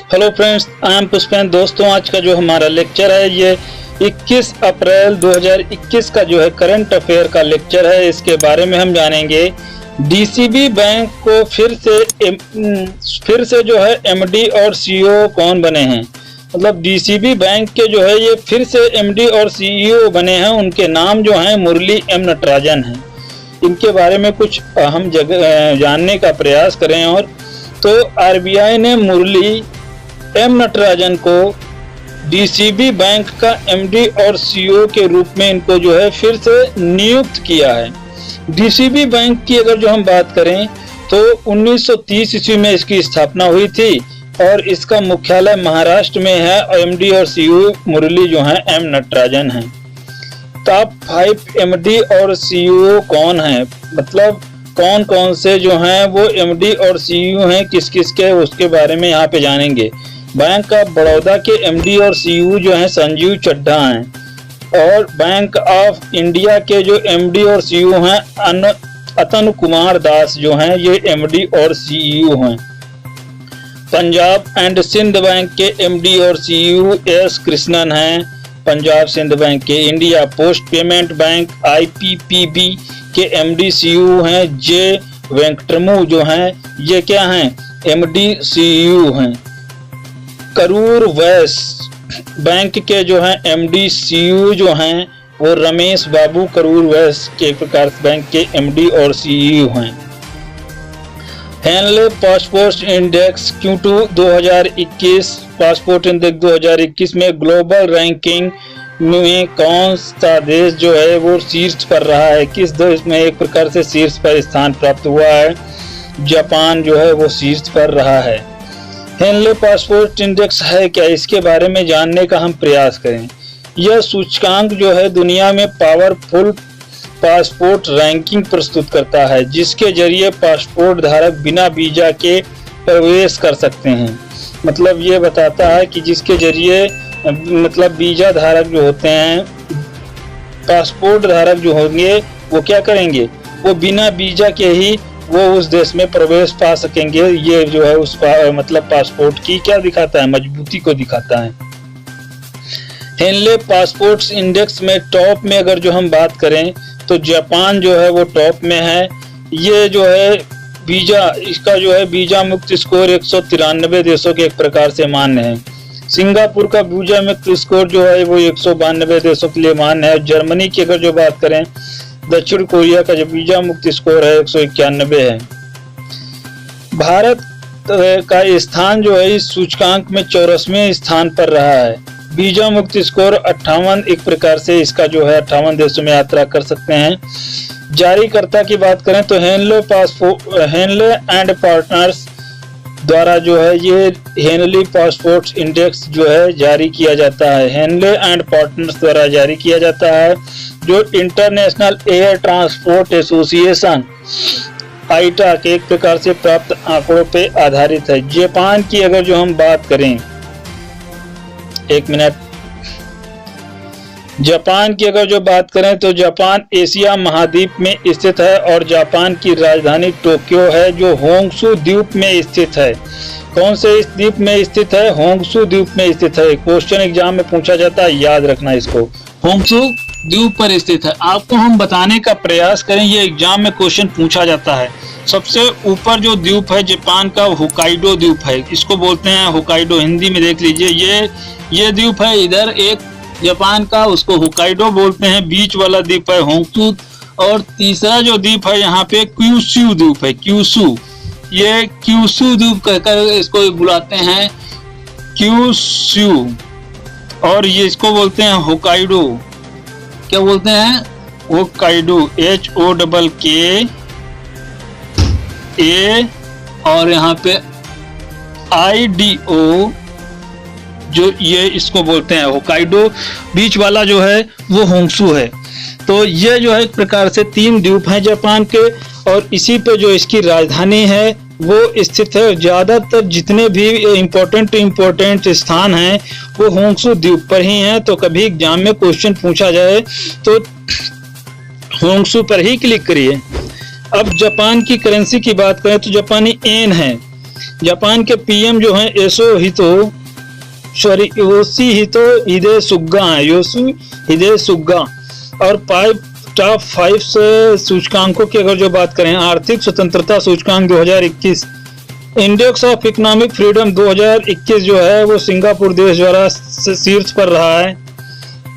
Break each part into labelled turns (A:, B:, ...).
A: Hello friends, I am Pushpendra. दोस्तों, आज का जो हमारा लेक्चर है ये 21 अप्रैल 2021 का जो है करंट अफेयर का लेक्चर है। इसके बारे में हम जानेंगे डीसीबी बैंक को फिर से जो है एमडी और सीईओ कौन बने हैं। मतलब डीसीबी बैंक के जो है ये फिर से एमडी और सीईओ बने हैं। उनके नाम जो हैं मुरली एम नटराजन हैं। इनके बारे में कुछ अहम जानने का प्रयास करें। और तो आरबीआई ने मुरली एम नटराजन को डीसीबी बैंक का एमडी और सीईओ के रूप में इनको जो है फिर से नियुक्त किया है। डीसीबी बैंक की अगर जो हम बात करें तो 1930 ईस्वी में इसकी स्थापना हुई थी और इसका मुख्यालय महाराष्ट्र में है। एमडी और सीईओ मुरली जो हैं एम नटराजन हैं। टॉप 5 एमडी और सीईओ कौन हैं, मतलब कौन कौन से जो हैं वो एमडी और सीईओ हैं, किस किस के, उसके बारे में यहाँ पे जानेंगे। बैंक ऑफ बड़ौदा के एमडी और सीईओ जो हैं संजीव चड्ढा हैं। और बैंक ऑफ इंडिया के जो एमडी और सीईओ हैं अतनु कुमार दास जो हैं ये एमडी और सीईओ हैं। पंजाब एंड सिंध बैंक के एमडी और सीईओ एस कृष्णन हैं, पंजाब सिंध बैंक के। India post payment bank IPPB के एमडी सीईओ हैं जे वेंकटरमू जो हैं ये क्या हैं, एमडी सीईओ हैं। करूर वैश्य बैंक के जो हैं एमडी सीईओ जो हैं वो रमेश बाबू करूर वैश्य के प्रकार बैंक के एमडी और सीईओ हैं। Henley passport index Q2 2021 passport index 2021 में ग्लोबल रैंकिंग में कौन सा देश जो है वो शीर्ष पर रहा है। किस देश में एक प्रकार से शीर्ष पर स्थान प्राप्त हुआ है। जापान जो है वो शीर्ष पर रहा है। हेनले पासपोर्ट इंडेक्स है क्या, इसके बारे में जानने का हम प्रयास करें। यह सूचकांक जो है दुनिया में पावरफुल पासपोर्ट रैंकिंग प्रस्तुत करता है, जिसके जरिए पासपोर्ट धारक बिना वीजा के प्रवेश कर सकते हैं। मतलब ये बताता है कि जिसके जरिए मतलब वीजा धारक जो होते हैं, पासपोर्ट धारक जो होंगे वो क्या करेंगे, वो बिना वीजा के ही वो उस देश में प्रवेश पा सकेंगे। ये जो है उस मतलब पासपोर्ट की क्या दिखाता है, मजबूती को दिखाता है। हेनले पासपोर्ट इंडेक्स में टॉप में अगर जो हम बात करें तो जापान जो है वो टॉप में है। ये जो है वीजा, इसका जो है वीजा मुक्त स्कोर 193 देशों के एक प्रकार से मान्य है। सिंगापुर का वीजा मुक्त स्कोर जो है वो 192 देशों के लिए मान्य है। जर्मनी की अगर जो बात करें, दक्षिण कोरिया का जो वीजा मुक्त स्कोर है 191 है। भारत का स्थान जो है इस सूचकांक में 84वें स्थान पर रहा है। वीजा मुक्त स्कोर 58 एक प्रकार से इसका जो है 58 देशों में यात्रा कर सकते हैं। जारीकर्ता की बात करें तो हेनले एंड पार्टनर्स द्वारा जो है ये हेनली पासपोर्ट इंडेक्स जो है जारी किया जाता है। हेनले एंड पार्टनर्स द्वारा जारी किया जाता है, जो इंटरनेशनल एयर ट्रांसपोर्ट एसोसिएशन आईटा के एक प्रकार से प्राप्त आंकड़ों पे आधारित है। जापान की अगर जो हम बात करें, एक मिनट, जापान की अगर जो बात करें तो जापान एशिया महाद्वीप में स्थित है और जापान की राजधानी टोक्यो है, जो होंगशू द्वीप में स्थित है। कौन से इस द्वीप में स्थित है, होंगशू द्वीप में स्थित है। क्वेश्चन एग्जाम में पूछा जाता है, याद रखना इसको, होंगशू द्वीप पर स्थित है। आपको हम बताने का प्रयास करें, ये एग्जाम में क्वेश्चन पूछा जाता है। सबसे ऊपर जो द्वीप है जापान का होकाइडो द्वीप है, इसको बोलते हैं होकाइडो, हिंदी में देख लीजिए। ये द्वीप है इधर एक जापान का, उसको होकाइडो बोलते हैं। बीच वाला द्वीप है होंगशू। और तीसरा जो द्वीप है यहाँ पे क्यूशू द्वीप है, क्यूशू। ये क्यूशू द्वीप कहकर इसको बुलाते हैं, क्यूशू। और ये इसको बोलते हैं होकाइडो। क्या बोलते हैं, होकाइडो, HOKKA और यहाँ पे IDO जो ये इसको बोलते हैं होकाइडो। बीच वाला जो है वो होंगशू है। तो ये जो है एक प्रकार से 3 द्वीप हैं जापान के और इसी पे जो इसकी राजधानी है वो स्थित है। ज्यादातर जितने भी इम्पोर्टेंट स्थान हैं वो होंगशू द्वीप पर ही हैं। तो कभी एग्जाम में क्वेश्चन पूछा जाए तो होंगशू पर ही क्लिक करिए। अब जापान की करेंसी की बात करें तो जापानी येन है। जापान के पीएम जो हैं योशिहितो हिदे सुगा है, योशिहिदे सुगा। और टॉप 5 सूचकांकों की अगर जो बात करें, आर्थिक स्वतंत्रता सूचकांक 2021, इंडेक्स ऑफ इकोनॉमिक फ्रीडम 2021 जो है वो सिंगापुर देश द्वारा शीर्ष पर रहा है।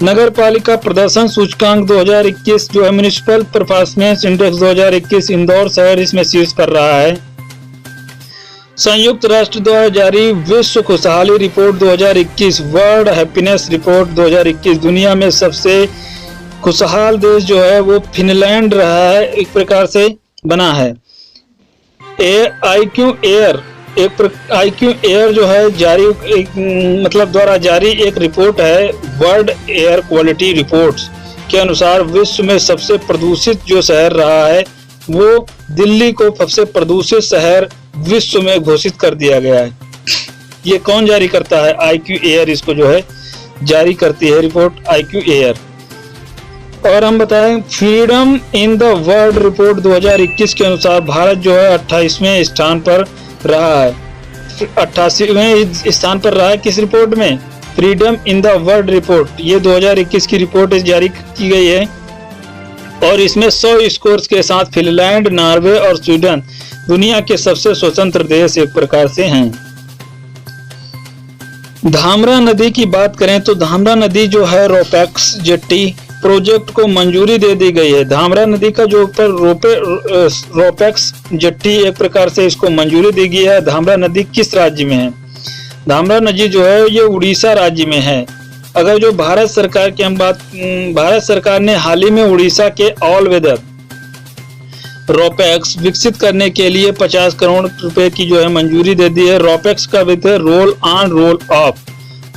A: नगर पालिका प्रदर्शन सूचकांक 2021 जो है म्युनिसिपल परफॉर्मेंस इंडेक्स 2021, इंदौर शहर इसमें शीर्ष पर रहा है। संयुक्त राष्ट्र द्वारा जारी विश्व खुशहाली रिपोर्ट 2021, वर्ल्ड हैप्पीनेस रिपोर्ट 2021, दुनिया में सबसे खुशहाल देश जो है वो फिनलैंड रहा है, एक प्रकार से बना है। IQ एयर जो है द्वारा जारी एक रिपोर्ट है, वर्ल्ड एयर क्वालिटी रिपोर्ट्स के अनुसार विश्व में सबसे प्रदूषित जो शहर रहा है वो दिल्ली को सबसे प्रदूषित शहर विश्व में घोषित कर दिया गया है। ये कौन जारी करता है? IQ एयर इसको जो है जारी करती है रिपोर्ट, IQ एयर। और हम बताएं freedom in the world report 2021 के अनुसार भारत जो है 28वें स्थान पर रहा है, 88वें स्थान पर रहा है। किस रिपोर्ट में? Freedom in the world report, ये 2021 की रिपोर्ट जारी की गई है। और इसमें 100 स्कोर्स के साथ फिनलैंड, नॉर्वे और स्वीडन दुनिया के सबसे स्वतंत्र देश एक प्रकार से हैं। धामरा नदी की बात करें तो धामरा नदी जो है रोपेक्स जेट्टी प्रोजेक्ट को मंजूरी दे दी गई है। धामरा नदी का जो ऊपर रोपेक्स जेट्टी एक प्रकार से इसको मंजूरी दी गई है। धामरा नदी किस राज्य में है? धामरा नदी जो है ये उड़ीसा राज्य में है। अगर जो भारत सरकार की हम बात, भारत सरकार ने हाल ही में उड़ीसा के ऑल वेदर रोपेक्स विकसित करने के लिए 50 करोड़ रुपए की जो है मंजूरी दे दी है। रोपेक्स का विध है रोल ऑन रोल ऑफ,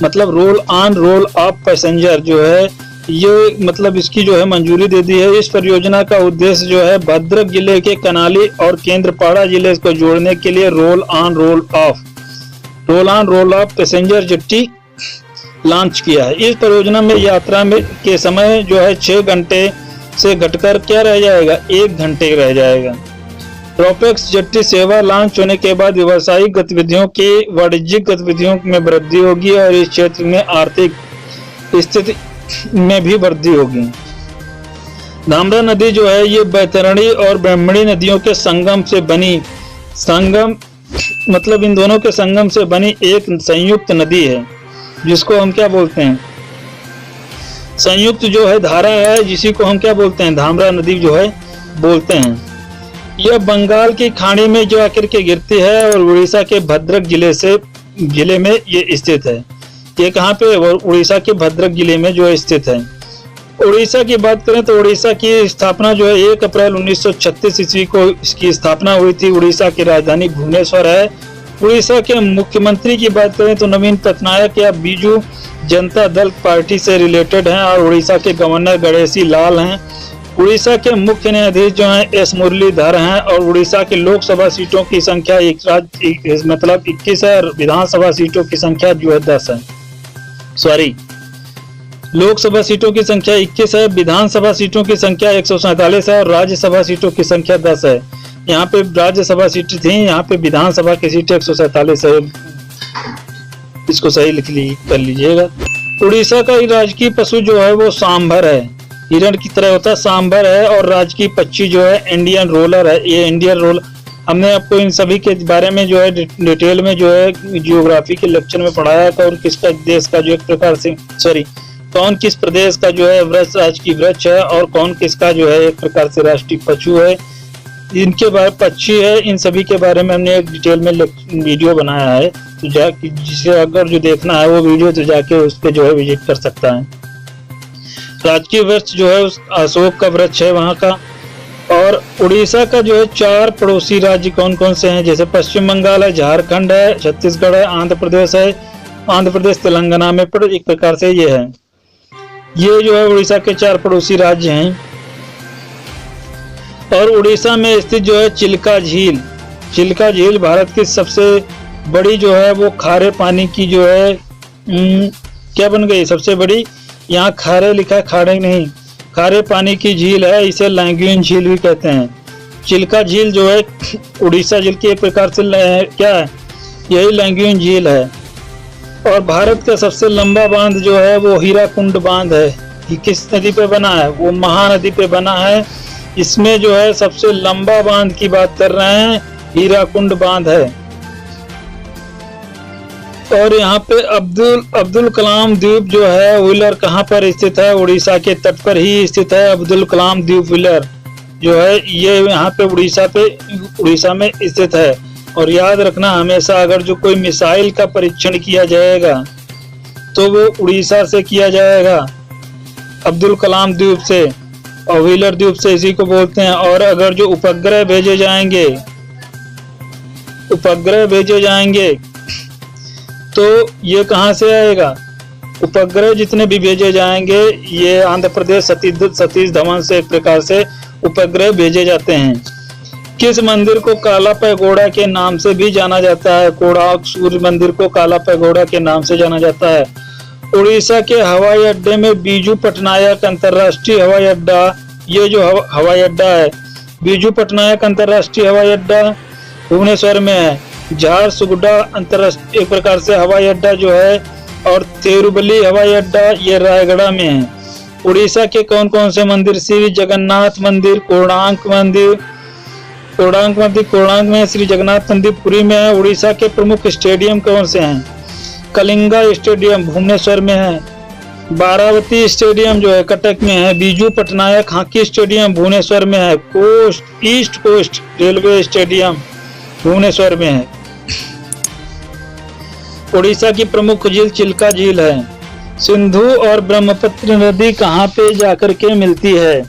A: मतलब roll on roll of passenger जो है ये इसकी जो है मंजूरी दे दी है। इस परियोजना का उद्देश्य जो है भद्रक जिले के कनाली और केंद्रपाड़ा जिले को जोड़ने के लिए roll on roll of passenger jetty launch किया है। इस परियोजना में यात्रा में के समय जो है 6 घंटे से घटकर क्या रह जाएगा? 1 घंटे रह जाएगा। रोपेक्स जेट्टी सेवा लॉन्च होने के बाद व्यावसायिक गतिविधियों की वाणिज्यिक गतिविधियों में वृद्धि होगी और इस क्षेत्र में आर्थिक स्थिति में भी वृद्धि होगी। धामरा नदी जो है ये बैतरणी और ब्रह्मणी नदियों के संगम से बनी इन दोनों के संगम से बनी एक संयुक्त नदी है, जिसको हम क्या बोलते हैं? संयुक्त जो है धारा है, जिसी को हम क्या बोलते हैं? धामरा नदी जो है बोलते हैं। यह बंगाल की खाड़ी में जो आकर के गिरती है और उड़ीसा के भद्रक जिले में ये स्थित है। ये कहाँ पे? उड़ीसा के भद्रक जिले में जो स्थित है। उड़ीसा की बात करें तो उड़ीसा की स्थापना जो है 1 अप्रैल 1936 ईस्वी को इसकी स्थापना हुई थी। उड़ीसा की राजधानी भुवनेश्वर है। उड़ीसा के मुख्यमंत्री की बात करें तो नवीन पटनायक या बीजू जनता दल पार्टी से रिलेटेड हैं और उड़ीसा के गवर्नर गणेशी लाल हैं। उड़ीसा के मुख्य न्यायाधीश जो हैं एस मुरलीधर हैं और उड़ीसा के लोकसभा सीटों की संख्या 21 है और विधानसभा सीटों की संख्या जो है 10 है। लोकसभा सीटों की संख्या 21 है, विधानसभा सीटों की संख्या 147 है और राज्यसभा सीटों की संख्या 10 है। यहाँ पे राज्यसभा सीटें थी, यहाँ पे विधानसभा की सीटें 147 है। इसको सही कर लीजिएगा। उड़ीसा का राजकीय पशु जो है वो सांभर है, हिरण की तरह होता है, सांभर है। और राजकीय पक्षी जो है इंडियन रोलर है। ये इंडियन रोल हमने आपको इन सभी के बारे में जो है डिटेल में जो है जियोग्राफी के लेक्चर में पढ़ाया था। और किसका देश का जो एक प्रकार से कौन किस प्रदेश का जो है राजकीय वृक्ष है और कौन किसका जो है एक प्रकार से राष्ट्रीय पशु है, इनके बारे पक्षी है, इन सभी के बारे में हमने एक डिटेल में वीडियो बनाया है। तो जिसे अगर जो देखना है वो वीडियो तो जाके उस पे जो है विजिट कर सकता है। राजकीय वृक्ष जो है अशोक का वृक्ष है वहाँ का। और उड़ीसा का जो है 4 पड़ोसी राज्य कौन कौन से हैं? जैसे पश्चिम बंगाल है, झारखंड है, छत्तीसगढ़ है, आंध्र प्रदेश है। आंध्र प्रदेश तेलंगाना में एक प्रकार से ये है। ये जो है उड़ीसा के 4 पड़ोसी राज्य हैं। और उड़ीसा में स्थित जो है चिल्का झील भारत की सबसे बड़ी जो है वो खारे पानी की जो है क्या बन गई? सबसे बड़ी, यहाँ खारे लिखा है, खारे नहीं, खारे पानी की झील है। इसे लैंगून झील भी कहते हैं। चिल्का झील जो है उड़ीसा झील की एक प्रकार से क्या है, यही लैंगून झील है। और भारत का सबसे लंबा बांध जो है वो हीराकुंड बांध है। ये किस नदी पे बना है, वो महानदी पे बना है। इसमें जो है सबसे लंबा बांध की बात कर रहे हैं, हीराकुंड बांध है। और यहाँ पे अब्दुल कलाम द्वीप जो है व्हीलर कहाँ पर स्थित है, उड़ीसा के तट पर ही स्थित है। अब्दुल कलाम द्वीप व्हीलर जो है ये यहाँ पे उड़ीसा में स्थित है। और याद रखना हमेशा, अगर जो कोई मिसाइल का परीक्षण किया जाएगा तो वो उड़ीसा से किया जाएगा, अब्दुल कलाम द्वीप से, और व्हीलर द्वीप से इसी को बोलते हैं। और अगर जो उपग्रह भेजे जाएंगे तो ये कहाँ से आएगा, उपग्रह जितने भी भेजे जाएंगे ये आंध्र प्रदेश सतीश धवन से एक प्रकार से उपग्रह भेजे जाते हैं। किस मंदिर को काला पैगोडा के नाम से भी जाना जाता है, कोणार्क सूर्य मंदिर को काला पैगोडा के नाम से जाना जाता है। उड़ीसा के हवाई अड्डे में बीजू पटनायक अंतर्राष्ट्रीय हवाई अड्डा, ये जो हवाई अड्डा है बीजू पटनायक अंतर्राष्ट्रीय हवाई अड्डा भुवनेश्वर में है। झारसुगुडा अंतर्राष्ट्रीय एक प्रकार से हवाई अड्डा जो है, और तिरुपति हवाई अड्डा ये रायगढ़ में है। उड़ीसा के कौन कौन से मंदिर, श्री जगन्नाथ मंदिर, कोणार्क में श्री जगन्नाथ मंदिर पुरी में है। उड़ीसा के प्रमुख स्टेडियम कौन से हैं, कलिंगा स्टेडियम भुवनेश्वर में है, बारावती स्टेडियम जो है कटक में है, बीजू पटनायक हॉकी स्टेडियम भुवनेश्वर में है, East Coast Railway stadium Bhubaneswar में है। उड़ीसा की प्रमुख झील चिल्का झील है। सिंधु और ब्रह्मपुत्र नदी कहाँ पे जाकर के मिलती है,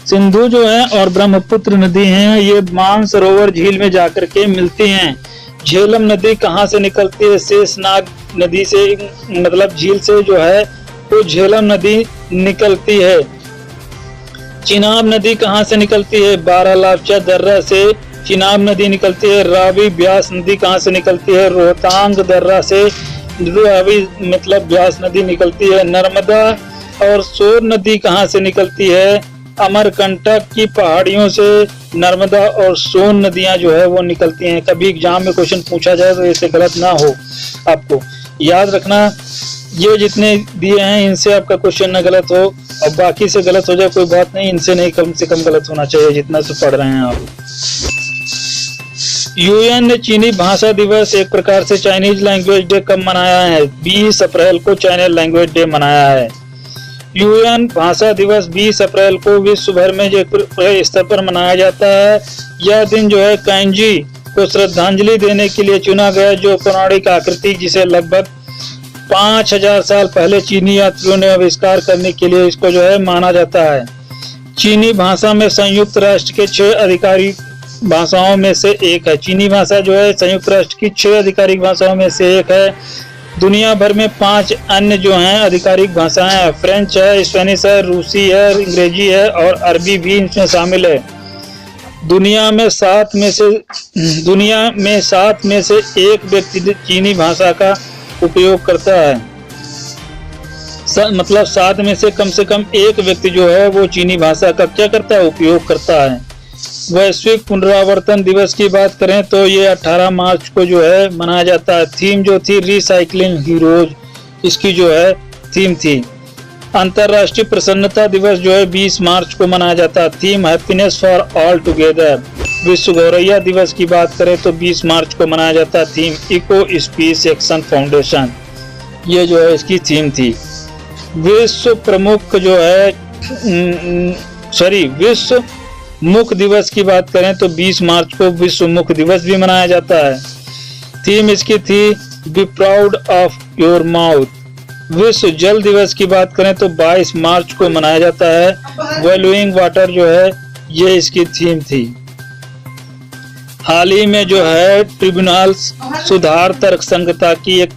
A: सिंधु जो है और ब्रह्मपुत्र नदी है ये मानसरोवर झील में जाकर के मिलती हैं। झेलम नदी कहाँ से निकलती है, शेषनाग नदी से, मतलब झील से जो है वो झेलम नदी निकलती है। चिनाब नदी कहाँ से निकलती है, बारालाचा दर्रा से चिनाब नदी निकलती है। रावी ब्यास नदी कहाँ से निकलती है, रोहतांग दर्रा से रावी मतलब ब्यास नदी निकलती है। नर्मदा और सोर नदी कहाँ से निकलती है, अमरकंटक की पहाड़ियों से नर्मदा और सोन नदियां जो है वो निकलती हैं। कभी एग्जाम में क्वेश्चन पूछा जाए तो ऐसे गलत ना हो, आपको याद रखना ये जितने दिए हैं इनसे आपका क्वेश्चन न गलत हो, और बाकी से गलत हो जाए कोई बात नहीं, इनसे नहीं कम से कम गलत होना चाहिए जितना से पढ़ रहे हैं आप। यूएन ने चीनी भाषा दिवस एक प्रकार से चाइनीज लैंग्वेज डे कब मनाया है, 20 अप्रैल को चाइनीज लैंग्वेज डे मनाया है। यूएन भाषा दिवस 20 अप्रैल को विश्व भर में स्तर पर मनाया जाता है। यह दिन जो है कांजी को श्रद्धांजलि देने के लिए चुना गया, जो पौराणिक आकृति जिसे लगभग 5000 साल पहले चीनी यात्रियों ने आविष्कार करने के लिए इसको जो है माना जाता है। चीनी भाषा में संयुक्त राष्ट्र के 6 आधिकारिक भाषाओं में से एक है। चीनी भाषा जो है संयुक्त राष्ट्र की 6 आधिकारिक भाषाओं में से एक है। दुनिया भर में 5 अन्य जो हैं आधिकारिक भाषाएं हैं, फ्रेंच है, स्पेनिश है, रूसी है, अंग्रेजी है और अरबी भी इसमें शामिल है। दुनिया में 7 में से एक व्यक्ति चीनी भाषा का उपयोग करता है, मतलब 7 में से कम एक व्यक्ति जो है वो चीनी भाषा का क्या करता है, उपयोग करता है। वैश्विक पुनरावर्तन दिवस की बात करें तो ये 18 मार्च को जो है मनाया जाता है। थीम जो थी रिसाइकलिंग हीरोज, इसकी जो है थीम थी। अंतर्राष्ट्रीय प्रसन्नता दिवस जो है 20 मार्च को मनाया जाता है। Theme happiness for all together. विश्व गौरैया दिवस की बात करें तो 20 मार्च को मनाया जाता है। थीम इको स्पीस एक्शन फाउंडेशन, ये जो है इसकी थीम थी। विश्व मुख दिवस की बात करें तो 20 मार्च को विश्व मुख दिवस भी मनाया जाता है। थीम इसकी थी be proud of your mouth. विश्व जल दिवस की बात करें तो 22 मार्च को मनाया जाता है। वैल्यूइंग वाटर जो है ये इसकी थीम थी। हाल ही में जो है ट्रिब्यूनल सुधार तर्कसंगता की एक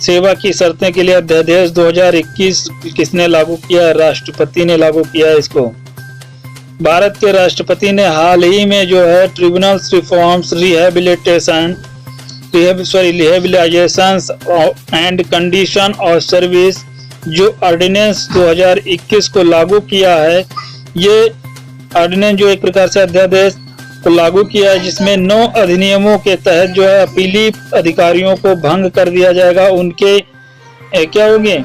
A: सेवा की शर्तें के लिए अध्यादेश 2021 किसने लागू किया, राष्ट्रपति ने लागू किया इसको। भारत के राष्ट्रपति ने हाल ही में जो है tribunals reforms rehabilitation and condition of service जो ऑर्डिनेंस 2021 को लागू किया है, ये ऑर्डिनेंस जो एक प्रकार से अध्यादेश को लागू किया है, जिसमें 9 अधिनियमों के तहत जो है अपीली अधिकारियों को भंग कर दिया जाएगा, उनके क्या होंगे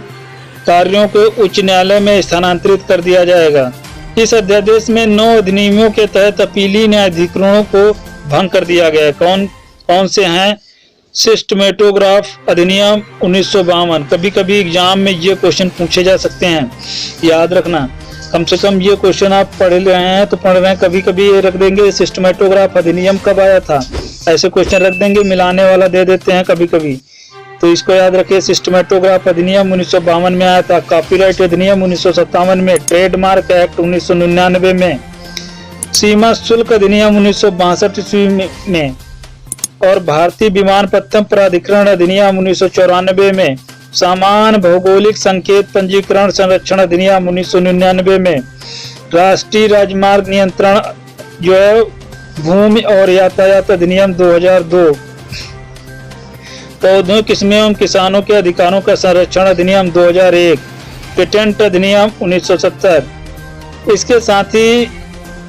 A: कार्यों को उच्च न्यायालय में स्थानांतरित कर दिया जाएगा। इस अध्यादेश में 9 अधिनियमों के तहत अपीली न्यायाधिकरणों को भंग कर दिया गया है। कौन कौन से हैं? सिस्टमेटोग्राफ अधिनियम 1952। कभी कभी एग्जाम में ये क्वेश्चन पूछे जा सकते हैं, याद रखना। कम से कम ये क्वेश्चन आप पढ़ रहे हैं तो पढ़ रहे हैं, कभी कभी ये रख देंगे सिस्टमेटोग्राफ अधिनियम कब आया था, ऐसे क्वेश्चन रख देंगे, मिलाने वाला दे देते हैं कभी कभी, तो इसको याद रखिए। सिस्टमेटोग्राफ अधिनियम 1952 में आया था। कॉपीराइट अधिनियम 1957 में, ट्रेडमार्क एक्ट 1999 में, सीमा शुल्क अधिनियम 1962 ईस्वी में और भारतीय विमानपत्तन प्राधिकरण अधिनियम 1994 में, सामान भौगोलिक संकेत पंजीकरण संरक्षण अधिनियम 1999 में, राष्ट्रीय राजमार्ग नियंत्रण जो है भूमि और यातायात अधिनियम 2002, पौधों किस्में एवं किसानों के अधिकारों का संरक्षण अधिनियम 2001, पेटेंट अधिनियम 1970। इसके साथ ही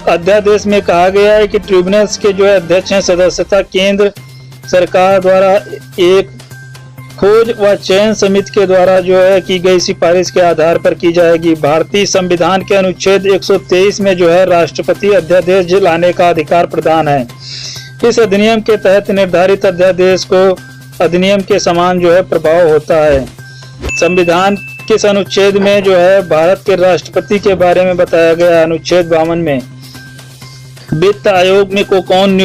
A: अध्यादेश में कहा गया है कि ट्रिब्यूनल्स के जो है अध्यक्ष हैं सदस्यता केंद्र सरकार द्वारा एक खोज व चयन समिति के द्वारा जो है की गई सिफारिश के आधार पर की जाएगी। भारतीय संविधान के अनुच्छेद 123 में जो है राष्ट्रपति अध्यादेश लाने का अधिकार प्रदान है। इस अधिनियम के तहत निर्धारित अध्यादेश को अधिनियम के समान जो है प्रभाव होता है। संविधान किस अनुच्छेद में जो है भारत के राष्ट्रपति के बारे में बताया गया है? अनुच्छेद 52 में। वित्त आयोग में को कौन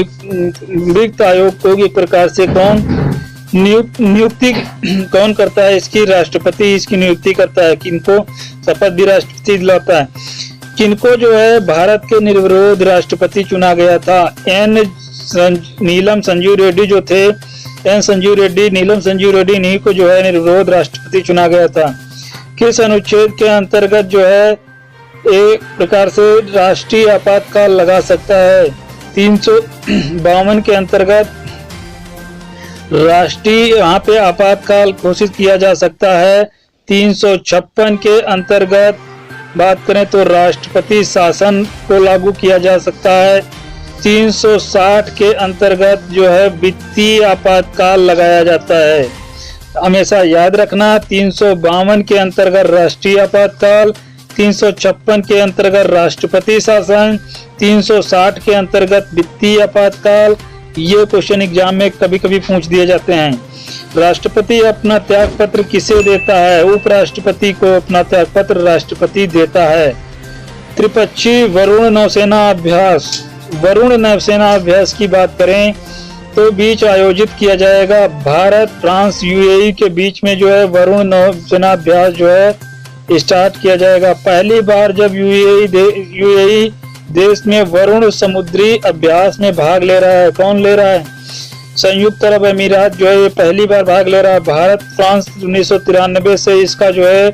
A: वित्त आयोग को एक प्रकार से कौन नियुक्ति कौन करता है? इसकी राष्ट्रपति इसकी नियुक्ति करता है। किनको शपथ भी राष्ट्रपति दिलाता है। किनको जो है भारत के निर्विरोध राष्ट्रपति चुना गया था? नीलम संजीव रेड्डी जो थे, नीलम संजीव रेड्डी इन्हीं को जो है निर्विरोध राष्ट्रपति चुना गया था। किस अनुच्छेद के अंतर्गत जो है एक प्रकार से राष्ट्रीय आपातकाल लगा सकता है? 352 के अंतर्गत राष्ट्रीय यहाँ पे आपातकाल घोषित किया जा सकता है। 356 के अंतर्गत बात करें तो राष्ट्रपति शासन को लागू किया जा सकता है। 360 के अंतर्गत जो है वित्तीय आपातकाल लगाया जाता है। हमेशा याद रखना, 352 के अंतर्गत राष्ट्रीय आपातकाल, 356 के अंतर्गत राष्ट्रपति शासन, 360 के अंतर्गत वित्तीय आपातकाल। ये क्वेश्चन एग्जाम में कभी कभी पूछ दिए जाते हैं। राष्ट्रपति अपना त्याग पत्र किसे देता है? उपराष्ट्रपति को अपना त्याग पत्र राष्ट्रपति देता है। त्रिपक्षीय वरुण नौसेना अभ्यास, वरुण नौसेना अभ्यास की बात करें तो बीच आयोजित किया जाएगा। भारत फ्रांस यूएई के बीच में जो है वरुण नौसेना अभ्यास जो है स्टार्ट किया जाएगा। पहली बार जब यूएई देश में वरुण समुद्री अभ्यास में भाग ले रहा है। कौन ले रहा है? संयुक्त अरब अमीरात जो है ये पहली बार भाग ले रहा है। भारत फ्रांस 1993 से इसका जो है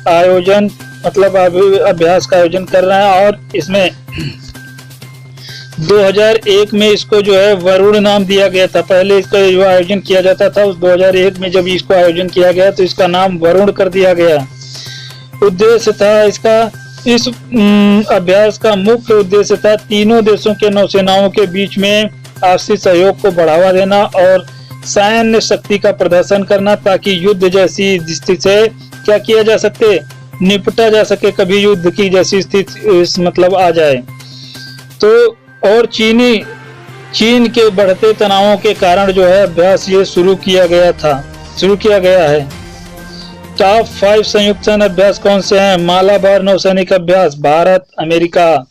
A: आयोजन मतलब अभ्यास का आयोजन कर रहा है और इसमें 2001 में इसको जो है वरुण नाम दिया गया था। पहले इसका जो आयोजन किया जाता था उस 2001 में जब इसको आयोजन किया गया तो इसका नाम वरुण कर दिया गया। उद्देश्य था इसका, इस अभ्यास का मुख्य उद्देश्य था तीनों देशों के नौसेनाओं के बीच में आपसी सहयोग को बढ़ावा देना और सैन्य शक्ति का प्रदर्शन करना ताकि युद्ध जैसी स्थिति से क्या किया जा सके, निपटा जा सके, कभी युद्ध की जैसी स्थिति मतलब आ जाए तो। और चीन के बढ़ते तनावों के कारण जो है अभ्यास ये शुरू किया गया है। टॉप 5 संयुक्त सैन्य अभ्यास कौन से हैं? मालाबार नौसैनिक अभ्यास, Bharat, America,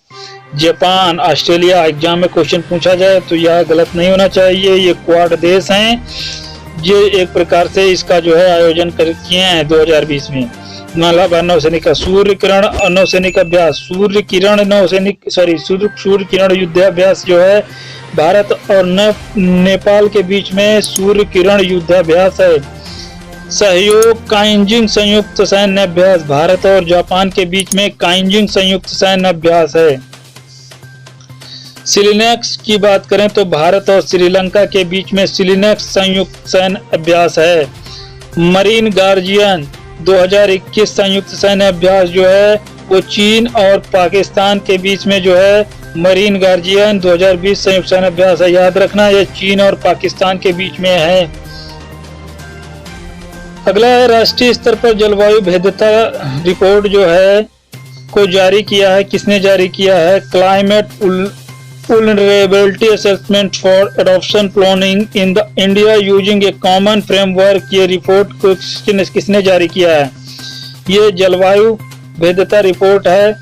A: Japan, Australia. Exam में क्वेश्चन पूछा जाए तो यह गलत नहीं होना चाहिए। ये क्वाड देश हैं, ये एक प्रकार से इसका जो है आयोजन किए हैं 2020 में। मालाबार नौसैनिक, सूर्य किरण नौसैनिक अभ्यास, सूर्य किरण युद्धाभ्यास जो है भारत और नेपाल के बीच में सूर्य किरण युद्धाभ्यास है। सहयोग काइंजिंग संयुक्त सैन्य अभ्यास, भारत और जापान के बीच में काइंजिंग संयुक्त सैन्य अभ्यास है। सिलिनेक्स की बात करें तो भारत और श्रीलंका के बीच में सिलिनेक्स संयुक्त सैन्य अभ्यास है। मरीन गार्जियन 2021 संयुक्त सैन्य अभ्यास जो है वो चीन और पाकिस्तान के बीच में जो है मरीन गार्जियन 2020 संयुक्त सैन्य अभ्यास है। याद रखना ये चीन और पाकिस्तान के बीच में है। अगला है राष्ट्रीय स्तर पर जलवायु भेद्यता रिपोर्ट जो है को जारी किया है। किसने जारी किया है? Climate vulnerability assessment for adaptation planning in the India using a common framework. ये रिपोर्ट को किसने जारी किया है? ये जलवायु भेद्यता रिपोर्ट है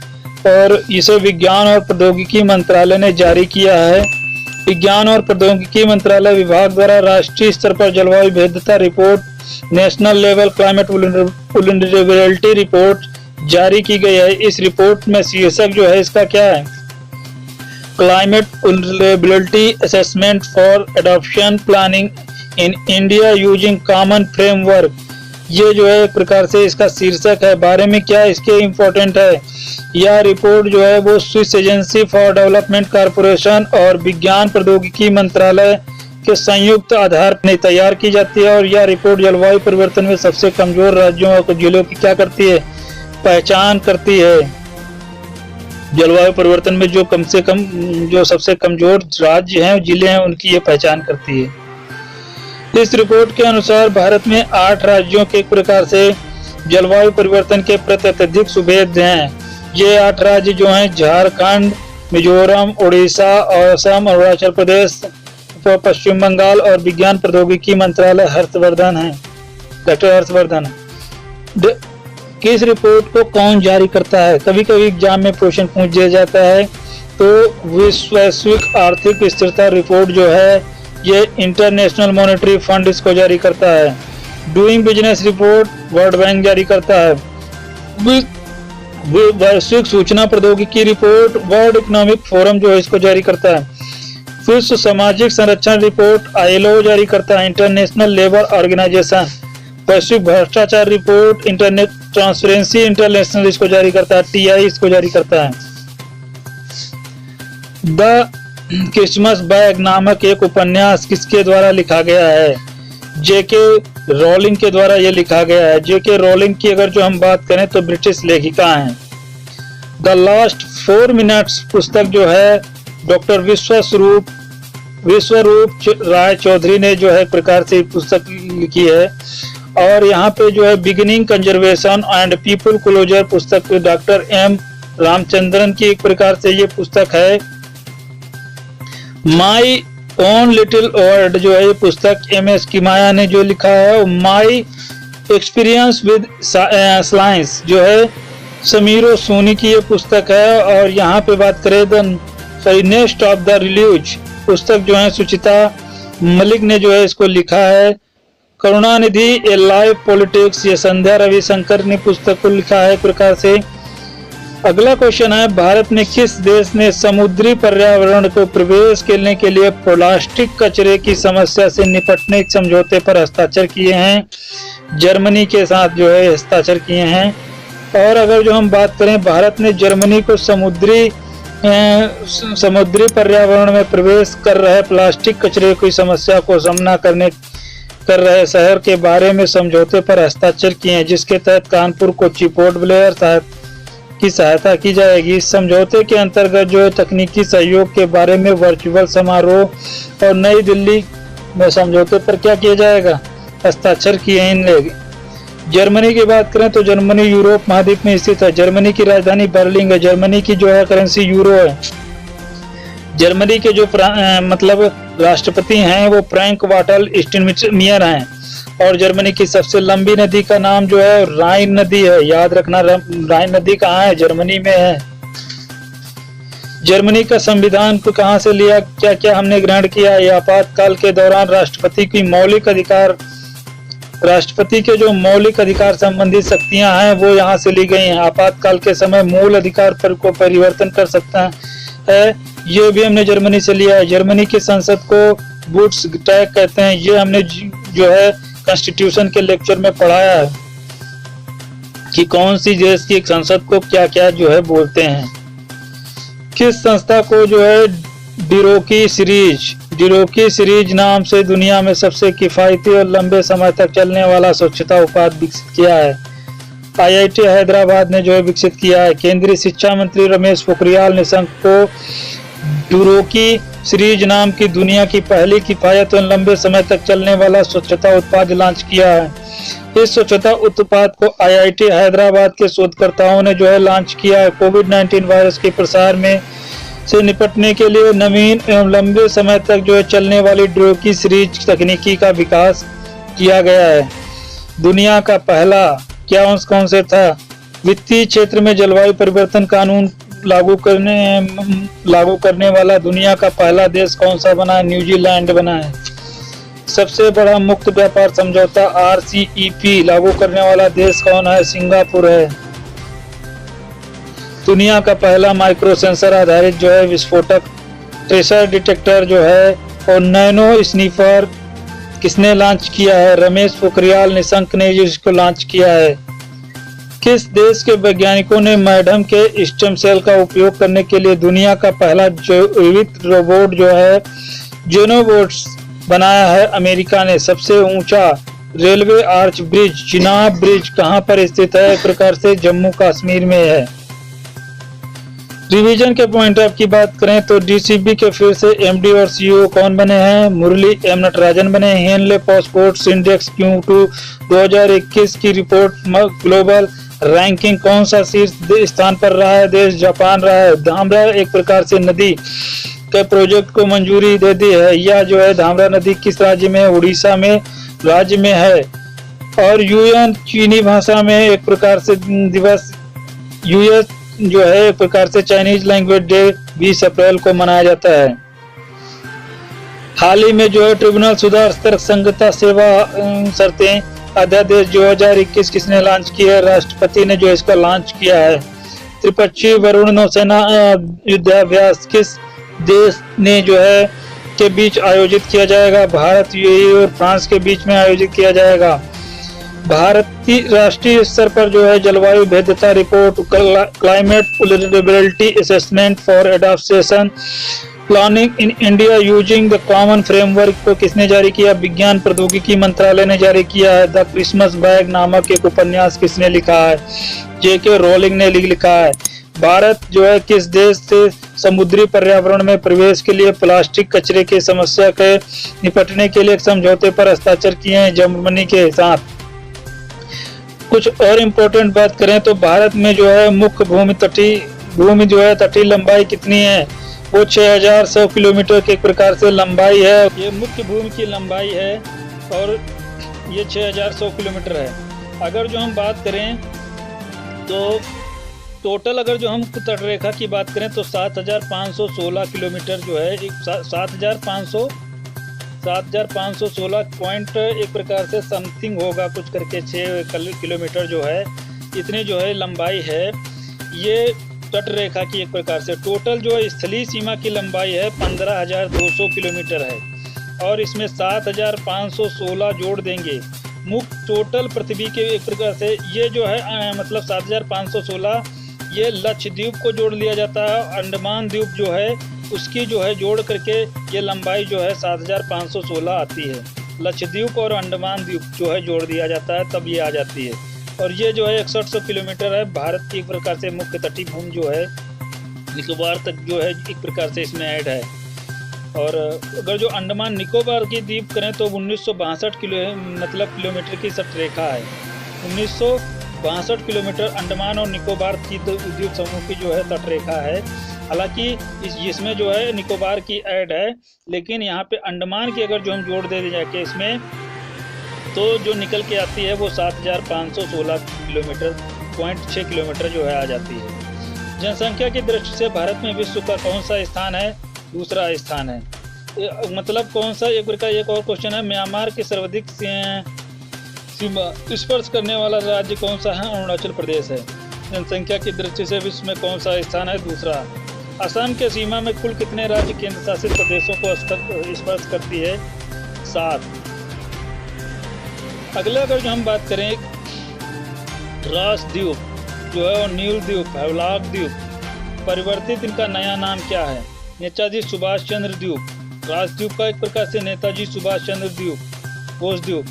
A: और इसे विज्ञान और प्रौद्योगिकी मंत्रालय ने जारी किया है। विज्ञान और प्रौद्योगिकी मंत्रालय विभाग द्वारा राष्ट्रीय स्तर पर जलवायु भेद्यता report national level climate vulnerability report जारी की गई है। इस रिपोर्ट में शीर्षक जो है इसका क्या है? Climate vulnerability assessment for adaptation planning in India using common framework. ये जो है एक प्रकार से इसका शीर्षक है। बारे में क्या इसके इम्पोर्टेंट है? यह रिपोर्ट जो है वो Swiss agency for development corporation और विज्ञान प्रौद्योगिकी मंत्रालय के संयुक्त आधार पर तैयार की जाती है और यह रिपोर्ट जलवायु परिवर्तन में सबसे कमजोर राज्यों और जिलों की क्या करती है? पहचान करती है। जलवायु परिवर्तन में जो कम से कम जो सबसे कमजोर राज्य हैं, जिले हैं, उनकी ये पहचान करती है। इस रिपोर्ट के अनुसार भारत में 8 राज्यों के एक प्रकार से जलवायु परिवर्तन के प्रति अत्यधिक सुभेद्य हैं। ये 8 राज्य जो हैं झारखंड, मिजोरम, उड़ीसा, असम, अरुणाचल प्रदेश, पश्चिम बंगाल और विज्ञान प्रौद्योगिकी मंत्रालय हर्षवर्धन है, डॉक्टर हर्षवर्धन। किस रिपोर्ट को कौन जारी करता है? कभी कभी एग्जाम में क्वेश्चन पूछ दिया जाता है। तो वैश्विक आर्थिक स्थिरता रिपोर्ट जो है ये इंटरनेशनल मॉनेटरी फंड इसको जारी करता है। Doing business report world bank जारी करता है। वैश्विक सूचना प्रौद्योगिकी रिपोर्ट वर्ल्ड इकोनॉमिक फोरम जो है इसको जारी करता है। विश्व सामाजिक संरक्षण रिपोर्ट ILO जारी करता है, इंटरनेशनल लेबर ऑर्गेनाइजेशन। वैश्विक भ्रष्टाचार रिपोर्ट इंटरनेट ट्रांसपेरेंसी इंटरनेशनल इसको जारी करता है, TI इसको जारी करता है। द क्रिसमस बैग नामक एक उपन्यास किसके द्वारा लिखा गया है? JK रोलिंग के द्वारा यह लिखा गया है। JK रोलिंग की अगर जो हम बात करें तो ब्रिटिश लेखिका हैं। द लास्ट 4 मिनट्स पुस्तक जो है डॉक्टर विश्वरूप राय चौधरी ने जो है प्रकार से पुस्तक लिखी है। और यहाँ पे जो है beginning conservation and people closer पुस्तक डॉक्टर M रामचंद्रन की एक प्रकार से ये पुस्तक है। माई ओन लिटिल वर्ल्ड जो है ये पुस्तक MS किमाया ने जो लिखा है। माई एक्सपीरियंस विद साइंस जो है समीरो सोनी की ये पुस्तक है। और यहाँ पे बात करें the nest of the release पुस्तक जो है सुचिता मलिक ने जो है इसको लिखा है। करुणानिधि ए लाइफ पॉलिटिक्स ये संध्या रविशंकर ने पुस्तक को लिखा है प्रकार से। अगला क्वेश्चन है भारत में किस देश ने समुद्री पर्यावरण को प्रवेश करने के लिए प्लास्टिक कचरे की समस्या से निपटने के समझौते पर हस्ताक्षर किए हैं? जर्मनी के साथ जो है हस्ताक्षर किए हैं। और अगर जो हम बात करें भारत ने जर्मनी को समुद्री पर्यावरण में प्रवेश कर रहे प्लास्टिक कचरे की समस्या को सामना कर रहे शहर के बारे में समझौते पर हस्ताक्षर किए हैं, जिसके तहत कानपुर को पोर्ट ब्लेयर की सहायता की जाएगी। इस समझौते के अंतर्गत जो तकनीकी सहयोग के बारे में वर्चुअल समारोह और नई दिल्ली में समझौते पर क्या किया जाएगा? हस्ताक्षर किए हैं इन लोग। जर्मनी की बात करें तो जर्मनी यूरोप महाद्वीप में स्थित है। जर्मनी की राजधानी बर्लिन है। जर्मनी की जो है करेंसी यूरो है। जर्मनी के जो मतलब राष्ट्रपति हैं वो फ्रैंक वाल्टर स्टाइनमायर हैं। और जर्मनी की सबसे लंबी नदी का नाम जो है राइन नदी है। याद रखना राइन नदी कहाँ है? जर्मनी में है। जर्मनी का संविधान को कहाँ से लिया, क्या क्या हमने ग्रहण किया? ये आपातकाल के दौरान राष्ट्रपति के जो मौलिक अधिकार संबंधी शक्तियां हैं वो यहाँ से ली गई हैं। आपातकाल के समय मूल अधिकार पर को परिवर्तन कर सकता है, ये भी हमने जर्मनी से लिया है। जर्मनी की संसद को बुंडसटैग कहते हैं। ये हमने जो है कॉन्स्टिट्यूशन के लेक्चर में पढ़ाया है कि कौन सी देश की संसद को क्या क्या जो है बोलते हैं। किस संस्था को जो है डिरोकी सीरीज नाम से दुनिया में सबसे किफायती और लंबे समय तक चलने वाला स्वच्छता उत्पाद विकसित किया है? IIT हैदराबाद ने जो है विकसित किया है। केंद्रीय शिक्षा मंत्री रमेश पोखरियाल निशंक को डुरोकी सीरीज नाम की दुनिया की पहली किफायत और लंबे समय तक चलने वाला स्वच्छता उत्पाद लॉन्च किया है। इस स्वच्छता उत्पाद को IIT हैदराबाद के शोधकर्ताओं ने जो है लॉन्च किया है। कोविड-19 वायरस के प्रसार में से निपटने के लिए नवीन एवं लंबे समय तक जो है चलने वाली डुरोकी सीरीज तकनीकी का विकास किया गया है। दुनिया का पहला क्या अंश कौन से था? वित्तीय क्षेत्र में जलवायु परिवर्तन कानून लागू करने वाला दुनिया का पहला देश कौन सा बना है? न्यूजीलैंड बना है। सबसे बड़ा मुक्त व्यापार समझौता RCEP लागू करने वाला देश कौन है? सिंगापुर है। दुनिया का पहला माइक्रो सेंसर आधारित जो है विस्फोटक ट्रेसर डिटेक्टर जो है और नैनो स्नीफर किसने लॉन्च किया है? रमेश पोखरियाल निशंक ने इसको लॉन्च किया है। किस देश के वैज्ञानिकों ने मैडम के स्टेम सेल का उपयोग करने के लिए दुनिया का पहला जीवित रोबोट जो है जेनोबोट्स बनाया है? अमेरिका ने। सबसे ऊंचा railway arch bridge Chenab bridge कहां पर स्थित है? एक प्रकार से जम्मू कश्मीर में है। रिवीजन के पॉइंट ऑफ की बात करें तो DCB के फिर से MD और CEO कौन बने हैं? मुरली M नटराजन बने। हेनले पासपोर्ट इंडेक्स Q2 2021 की रिपोर्ट ग्लोबल रैंकिंग कौन सा शीर्ष स्थान पर रहा है? देश जापान रहा है। धामरा एक प्रकार से नदी के प्रोजेक्ट को मंजूरी दे दी है। यह जो है धामरा नदी किस राज्य में? उड़ीसा में राज्य में है। और UN चीनी भाषा में एक प्रकार से दिवस US जो है एक प्रकार से चाइनीज लैंग्वेज डे 20 अप्रैल को मनाया जाता है। हाल ही में जो है ट्रिब्यूनल सुधार तर्क संगता सेवा शर्तें अध्यादेश 2021 किसने लॉन्च किया है? राष्ट्रपति ने जो इसका लॉन्च किया है। त्रिपक्षीय वरुण नौसेना युद्धाभ्यास किस देश ने जो है के बीच आयोजित किया जाएगा? भारत, UAE और फ्रांस के बीच में आयोजित किया जाएगा। भारतीय राष्ट्रीय स्तर पर जो है जलवायु भेद्यता report climate vulnerability assessment for adaptation planning in India using the common framework को किसने जारी किया? विज्ञान प्रौद्योगिकी मंत्रालय ने जारी किया है। द क्रिसमस बैग नामक एक उपन्यास किसने लिखा है? JK रोलिंग ने लिखा है। भारत जो है किस देश से समुद्री पर्यावरण में प्रवेश के लिए प्लास्टिक कचरे की समस्या के निपटने के लिए एक समझौते पर हस्ताक्षर किए हैं जर्मनी के साथ। कुछ और इम्पोर्टेंट बात करें तो भारत में जो है मुख्य भूमि जो है तटीय लंबाई कितनी है? वो 6100 किलोमीटर के एक प्रकार से लंबाई है। ये मुख्य भूमि की लंबाई है और ये 6100 किलोमीटर है। अगर जो हम बात करें तो टोटल अगर जो हम तटरेखा की बात करें तो 7516 किलोमीटर जो है 7516 पॉइंट एक प्रकार से समथिंग होगा कुछ करके 6 किलोमीटर जो है इतनी जो है लंबाई है ये तट रेखा की। एक प्रकार से टोटल जो है स्थलीय सीमा की लंबाई है 15,200 किलोमीटर है और इसमें 7,516 जोड़ देंगे मुख्य टोटल पृथ्वी के। एक प्रकार से ये जो है मतलब 7,516 ये लक्षद्वीप को जोड़ लिया जाता है। अंडमान द्वीप जो है उसकी जो है जोड़ करके ये लंबाई जो है 7,516 आती है। लक्षद्वीप और अंडमान द्वीप जो है जोड़ दिया जाता है तब ये आ जाती है। और ये जो है 6100 किलोमीटर है। भारत की एक प्रकार से मुख्य तटीय भूमि जो है निकोबार तक जो है एक प्रकार से इसमें ऐड है। और अगर जो अंडमान निकोबार की द्वीप करें तो 1962 किलोमीटर की तटरेखा है। 1962 किलोमीटर अंडमान और निकोबार की द्वीप समूह की जो है तटरेखा है। हालांकि इसमें जो है निकोबार की ऐड है लेकिन यहाँ पे अंडमान की अगर जो हम जोड़ दे जाके इसमें तो जो निकल के आती है वो 7,516 किलोमीटर 0.6 किलोमीटर जो है आ जाती है। जनसंख्या की दृष्टि से भारत में विश्व का कौन सा स्थान है? दूसरा स्थान है। मतलब कौन सा एक और क्वेश्चन है, म्यांमार के सर्वाधिक सीमा स्पर्श करने वाला राज्य कौन सा है? अरुणाचल प्रदेश है। जनसंख्या की दृष्टि से विश्व में कौन सा स्थान है? दूसरा। असम के सीमा में कुल कितने राज्य केंद्र शासित प्रदेशों को स्पर्श करती है? 7। अगला अगर जो हम बात करें रास द्वीप जो है और नील द्वीप हवलाक द्वीप परिवर्तित इनका नया नाम क्या है? नेताजी सुभाष चंद्र द्वीप। रास द्वीप का एक प्रकार से नेताजी सुभाष चंद्र द्वीप बोस द्वीप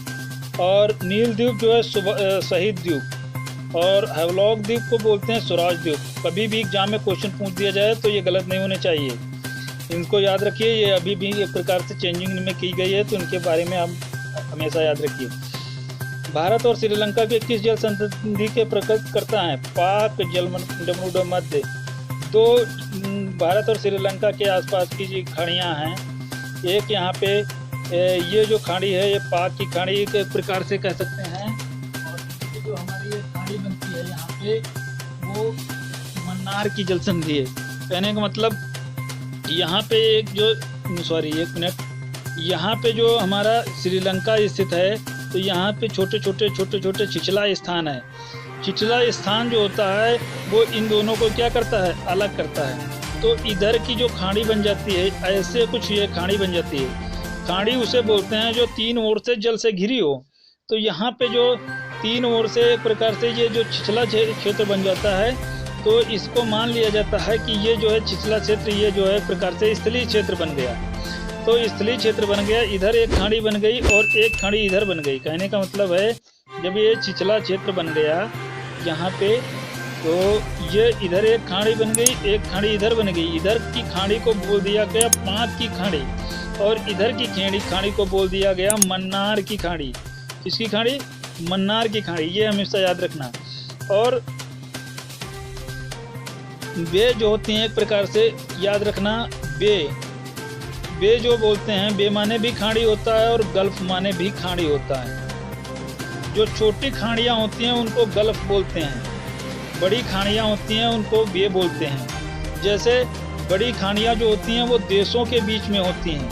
A: और नील द्वीप जो है शहीद द्वीप और हैवलॉक द्वीप को बोलते हैं स्वराज द्वीप। कभी भी एग्जाम में क्वेश्चन पूछ दिया जाए तो ये गलत नहीं होने चाहिए, इनको याद रखिए। ये अभी भी एक प्रकार से चेंजिंग में की गई है, तो इनके बारे में आप हमेशा याद रखिए। भारत और श्रीलंका के किस जल संधि के प्रकटकर्ता हैं? पाक जलमंडल मध्य। दो भारत और श्रीलंका के आसपास की जो खाड़ियाँ हैं, एक यहाँ पे ये जो खाड़ी है ये पाक की खाड़ी एक प्रकार से कह सकते हैं, और ये जो हमारी ये खाड़ी बनती है यहाँ पे वो मन्नार की जल संधि है। कहने का मतलब यहाँ पे एक जो एक मिनट, यहाँ पे जो हमारा श्रीलंका स्थित है तो यहाँ पे छोटे छोटे छिछला स्थान है। छिछला स्थान जो होता है वो इन दोनों को क्या करता है? अलग करता है। तो इधर की जो खाड़ी बन जाती है, ऐसे कुछ ये खाड़ी बन जाती है। खाड़ी उसे बोलते हैं जो तीन ओर से जल से घिरी हो। तो यहाँ पे जो तीन ओर से एक प्रकार से ये जो छिछला क्षेत्र बन जाता है, तो इसको मान लिया जाता है कि ये जो है छिछला क्षेत्र, ये जो है एक प्रकार से स्थलीय क्षेत्र बन गया। तो स्थलीय क्षेत्र बन गया, इधर एक खाड़ी बन गई और एक खाड़ी इधर बन गई। कहने का मतलब है जब ये छिछला क्षेत्र बन गया यहाँ पे, तो ये इधर एक खाड़ी बन गई, एक खाड़ी इधर बन गई। इधर की खाड़ी को बोल दिया गया पाक की खाड़ी, और इधर की खाड़ी को बोल दिया गया मन्नार की खाड़ी। किसकी खाड़ी? मन्नार की खाड़ी। ये हमेशा याद रखना। और बे जो होती हैं एक प्रकार से याद रखना, बे जो बोलते हैं, बे माने भी खाड़ी होता है और गल्फ माने भी खाड़ी होता है। जो छोटी खाड़ियाँ होती हैं उनको गल्फ बोलते हैं, बड़ी खाड़ियाँ होती हैं उनको बे बोलते हैं। जैसे बड़ी खाड़ियाँ जो होती हैं वो देशों के बीच में होती हैं,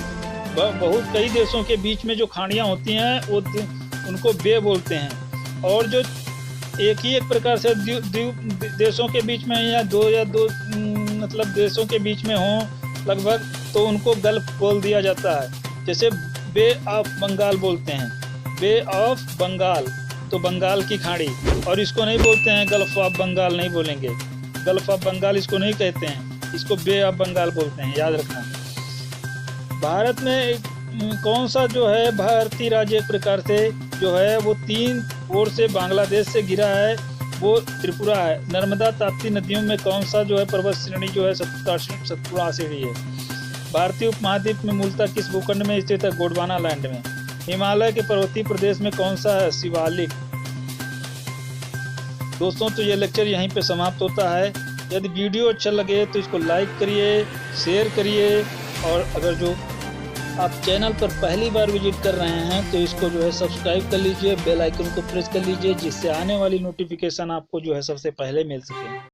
A: बहुत कई देशों के बीच में जो खाड़ियाँ होती हैं वो उनको बे बोलते हैं। और जो एक ही एक प्रकार से देशों के बीच में या दो मतलब देशों के बीच में हों लगभग, तो उनको गल्फ बोल दिया जाता है। जैसे बे ऑफ बंगाल बोलते हैं, बे ऑफ बंगाल, तो बंगाल की खाड़ी। और इसको नहीं बोलते हैं गल्फ ऑफ बंगाल, नहीं बोलेंगे गल्फ ऑफ बंगाल, इसको नहीं कहते हैं, इसको बे ऑफ बंगाल बोलते हैं, याद रखना। भारत में कौन सा जो है भारतीय राज्य एक प्रकार से जो है वो तीन ओर से बांग्लादेश से घिरा है, वो त्रिपुरा है। नर्मदा ताप्ती नदियों में कौन सा जो है पर्वत श्रेणी जो है सतपुड़ा श्रेणी है। भारतीय उपमहाद्वीप में मूलतः किस भूखंड में स्थित है? गोंडवाना लैंड में। हिमालय के पर्वतीय प्रदेश में कौन सा है? शिवालिक। दोस्तों, तो ये लेक्चर यहीं पे समाप्त होता है। यदि वीडियो अच्छा लगे तो इसको लाइक करिए, शेयर करिए, और अगर जो आप चैनल पर पहली बार विजिट कर रहे हैं तो इसको जो है सब्सक्राइब कर लीजिए, बेल आइकन को प्रेस कर लीजिए, जिससे आने वाली नोटिफिकेशन आपको जो है सबसे पहले मिल सके।